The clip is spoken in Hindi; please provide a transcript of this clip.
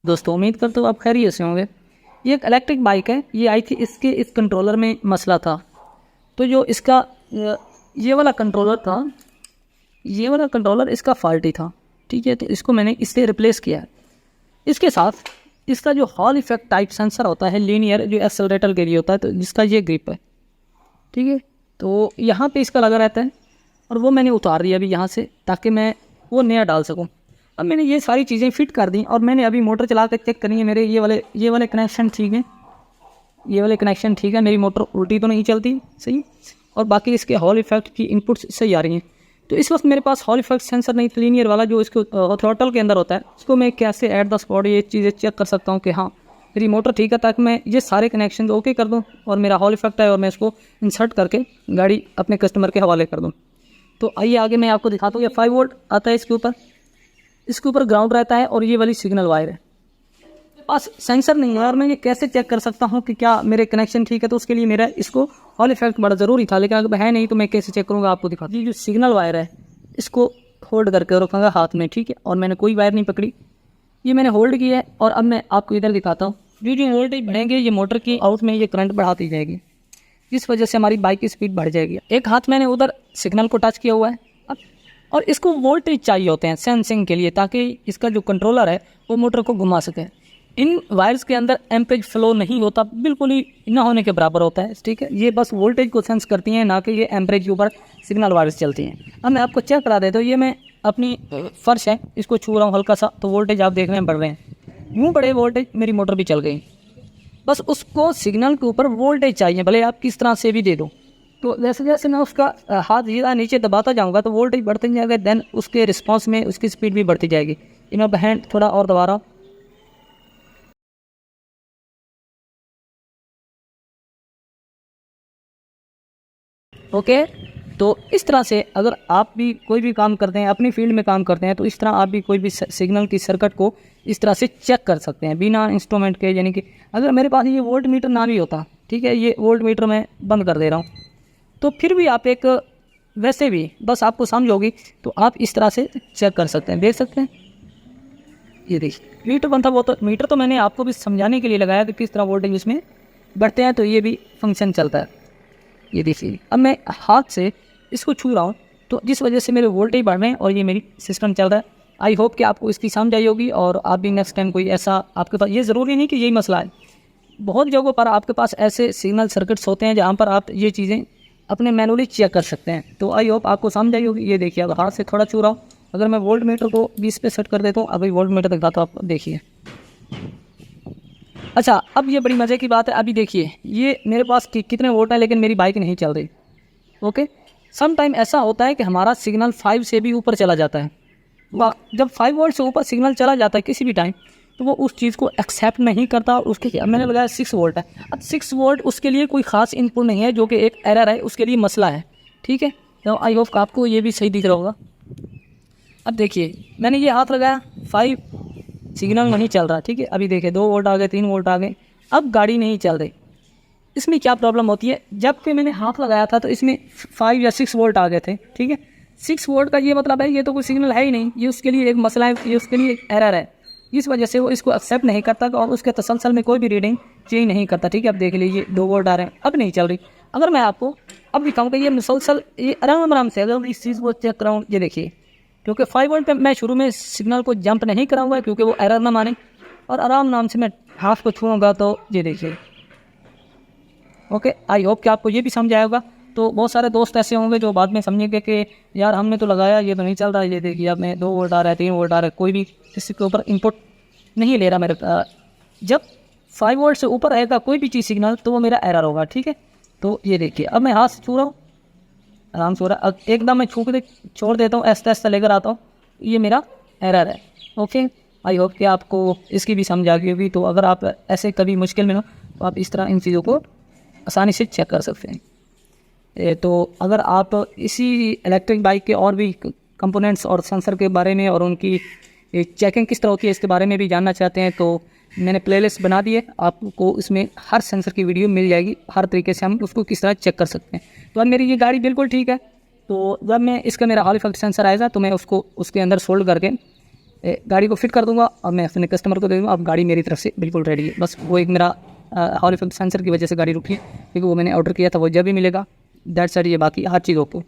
दोस्तों उम्मीद करता हूँ आप खैरियत से होंगे। ये एक इलेक्ट्रिक बाइक है, ये आई थी इसके इस कंट्रोलर में मसला था। तो जो इसका ये वाला कंट्रोलर था, ये वाला कंट्रोलर इसका फॉल्टी था, ठीक है। तो इसको मैंने इससे रिप्लेस किया है। इसके साथ इसका जो हॉल इफेक्ट टाइप सेंसर होता है लीनियर, जो एक्सेलरेटर के लिए होता है, तो जिसका ये ग्रिप है, ठीक है। तो यहाँ पे इसका लगा रहता है और वो मैंने उतार दिया अभी यहाँ से, ताकि मैं वो नया डाल सकूँ। अब मैंने ये सारी चीज़ें फिट कर दी और मैंने अभी मोटर चला कर चेक करी है। मेरे ये वाले कनेक्शन ठीक हैं, ये वाले कनेक्शन ठीक है, मेरी मोटर उल्टी तो नहीं चलती, सही। और बाकी इसके हॉल इफेक्ट की इनपुट्स सही आ रही हैं। तो इस वक्त मेरे पास हॉल इफेक्ट सेंसर नहीं, लीनियर वाला जो इसको थ्रॉटल के अंदर होता है, उसको मैं कैसे ऐट द स्पॉट ये चीज़ें चेक कर सकता हूँ कि हाँ मेरी मोटर ठीक है, ताकि मैं ये सारे कनेक्शन ओके कर दूँ और मेरा हॉल इफेक्ट है और मैं इसको इंसर्ट करके गाड़ी अपने कस्टमर के हवाले कर दूँ। तो आइए आगे मैं आपको दिखाता हूँ। ये 5 वोल्ट आता है इसके ऊपर ग्राउंड रहता है और ये वाली सिग्नल वायर है। मेरे पास सेंसर नहीं है और मैं ये कैसे चेक कर सकता हूँ कि क्या मेरे कनेक्शन ठीक है। तो उसके लिए मेरा इसको हॉल इफेक्ट बड़ा ज़रूरी था, लेकिन अगर है नहीं तो मैं कैसे चेक करूँगा, आपको दिखाता हूँ। ये जो सिग्नल वायर है इसको होल्ड करके रखूँगा हाथ में, ठीक है। और मैंने कोई वायर नहीं पकड़ी, ये मैंने होल्ड किया है। और अब मैं आपको इधर दिखाता हूँ। जो वोल्टेज बढ़ेंगे ये मोटर की आउट में ये करंट बढ़ाती जाएगी, जिस वजह से हमारी बाइक की स्पीड बढ़ जाएगी। एक हाथ मैंने उधर सिग्नल को टच किया हुआ है और इसको वोल्टेज चाहिए होते हैं सेंसिंग के लिए, ताकि इसका जो कंट्रोलर है वो मोटर को घुमा सके। इन वायर्स के अंदर एम्परेज फ्लो नहीं होता, बिल्कुल ही ना होने के बराबर होता है, ठीक है। ये बस वोल्टेज को सेंस करती हैं, ना कि ये एम्परेज के ऊपर सिग्नल वायर्स चलती हैं। अब मैं आपको चेक करा देता हूँ। ये मैं अपनी फर्श है इसको छू रहा हूँ हल्का सा, तो वोल्टेज आप देख रहे हैं बढ़ रहे हैं। यूँ बढ़े वोल्टेज मेरी मोटर भी चल गई। बस उसको सिग्नल के ऊपर वोल्टेज चाहिए, भले आप किस तरह से भी दे दो। तो जैसे जैसे मैं उसका हाथ सीधा नीचे दबाता जाऊंगा तो वोल्टेज बढ़ते जाएगा, देन उसके रिस्पांस में उसकी स्पीड भी बढ़ती जाएगी। ये मैं हैंड थोड़ा और दबा रहा हूँ, ओके। तो इस तरह से अगर आप भी कोई भी काम करते हैं, अपनी फील्ड में काम करते हैं, तो इस तरह आप भी कोई भी सिग्नल की सर्किट को इस तरह से चेक कर सकते हैं बिना इंस्ट्रूमेंट के। यानी कि अगर मेरे पास ये वोल्ट मीटर ना भी होता, ठीक है, ये वोल्ट मीटर मैं बंद कर दे रहा हूँ, तो फिर भी आप एक वैसे भी बस आपको समझ होगी तो आप इस तरह से चेक कर सकते हैं, देख सकते हैं। ये देखिए मीटर बनता, वो तो मीटर तो मैंने आपको भी समझाने के लिए लगाया कि किस तरह वोल्टेज इसमें बढ़ते हैं, तो ये भी फंक्शन चलता है। ये देखिए अब मैं हाथ से इसको छू रहा हूँ, तो जिस वजह से मेरे वोल्टेज बढ़ रहे हैं और ये मेरी सिस्टम चल रहा है। आई होप कि आपको इसकी समझ आई होगी और आप भी नेक्स्ट टाइम कोई ऐसा आपके पास, ये ज़रूरी नहीं कि यही मसला है, बहुत जगहों पर आपके पास ऐसे सिग्नल सर्किट्स होते हैं जहाँ पर आप ये चीज़ें अपने मैनुअली चेक कर सकते हैं। तो आई होप आपको समझ आई होगी। ये देखिए अब हाथ से थोड़ा छू रहा हूँ, अगर मैं वोल्ट मीटर को 20 पे सेट कर देता हूँ, अभी वोल्ट मीटर दिखाता हूँ आपको, देखिए। अच्छा अब ये बड़ी मज़े की बात है, अभी देखिए ये मेरे पास कितने वोल्ट है, लेकिन मेरी बाइक नहीं चल रही, ओके। सम टाइम ऐसा होता है कि हमारा सिग्नल 5 से भी ऊपर चला जाता है। जब 5 वोल्ट से ऊपर सिग्नल चला जाता है किसी भी टाइम, तो वो उस चीज़ को एक्सेप्ट नहीं करता और उसके मैंने लगाया 6 वोल्ट है। अब 6 वोल्ट उसके लिए कोई ख़ास इनपुट नहीं है, जो कि एक एरर है, उसके लिए मसला है, ठीक है। तो आई होप आपको ये भी सही दिख रहा होगा। अब देखिए मैंने ये हाथ लगाया, 5 सिग्नल नहीं चल रहा, ठीक है। अभी देखिए 2 वोल्ट आ गए, 3 वोल्ट आ गए, अब गाड़ी नहीं चल रही। इसमें क्या प्रॉब्लम होती है, जब कि मैंने हाथ लगाया था तो इसमें 5 या 6 वोल्ट आ गए थे, ठीक है। 6 वोल्ट का ये मतलब है ये तो कोई सिग्नल है ही नहीं, ये उसके लिए एक मसला है, ये उसके लिए एक एरर है। इस वजह से वो इसको एक्सेप्ट नहीं करता और उसके तसलसल में कोई भी रीडिंग चेंज नहीं करता, ठीक है। अब देख लीजिए 2 वोल्ट आ रहे हैं, अब नहीं चल रही। अगर मैं आपको अब दिखाऊँगा ये मुसलसल, ये आराम आराम से अगर मैं इस चीज़ को चेक कराऊँ, ये देखिए, क्योंकि 5 वोल्ट पे मैं शुरू में सिग्नल को जंप नहीं कराऊंगा क्योंकि वो एरर ना माने, और आराम नाम से मैं हाथ को छूऊंगा, तो ये देखिए, ओके। आई होप कि आपको ये भी समझ आएगा। तो बहुत सारे दोस्त ऐसे होंगे जो बाद में समझेंगे कि यार हमने तो लगाया ये तो नहीं चल रहा है, ये देखिए अब मैं 2 वोल्ट आ रहा है, 3 वोल्ट आ रहा है, कोई भी किसी के ऊपर इनपुट नहीं ले रहा मेरे। जब 5 वोल्ट से ऊपर रहेगा कोई भी चीज़ सिग्नल, तो वो मेरा एरर होगा, ठीक है। तो ये देखिए अब मैं हाथ से छू रहा हूँ, आराम से हो रहा है। एकदम मैं छू के छोड़ देता हूँ, ऐसा ऐसा लेकर आता हूँ, ये मेरा एरर है, ओके। आई होप कि आपको इसकी भी समझ आ गई होगी। तो अगर आप ऐसे कभी मुश्किल में हो तो आप इस तरह इन चीज़ों को आसानी से चेक कर सकते हैं। तो अगर आप इसी इलेक्ट्रिक बाइक के और भी कंपोनेंट्स और सेंसर के बारे में और उनकी चेकिंग किस तरह होती है इसके बारे में भी जानना चाहते हैं, तो मैंने प्लेलिस्ट बना दी है, आपको इसमें हर सेंसर की वीडियो मिल जाएगी, हर तरीके से हम उसको किस तरह चेक कर सकते हैं। तो अब मेरी ये गाड़ी बिल्कुल ठीक है, तो जब मैं इसका मेरा हॉल इफेक्ट सेंसर आएगा तो मैं उसको उसके अंदर सोल्ड करके गाड़ी को फिट कर दूंगा और मैं अपने कस्टमर को दे दूँगा। अब गाड़ी मेरी तरफ से बिल्कुल रेडी है। बस वो एक मेरा हॉल इफेक्ट सेंसर की वजह से गाड़ी रुकी है, क्योंकि वो मैंने ऑर्डर किया था, वो जब भी मिलेगा दैट्स इट। ये बाकी हर चीज़ ओके।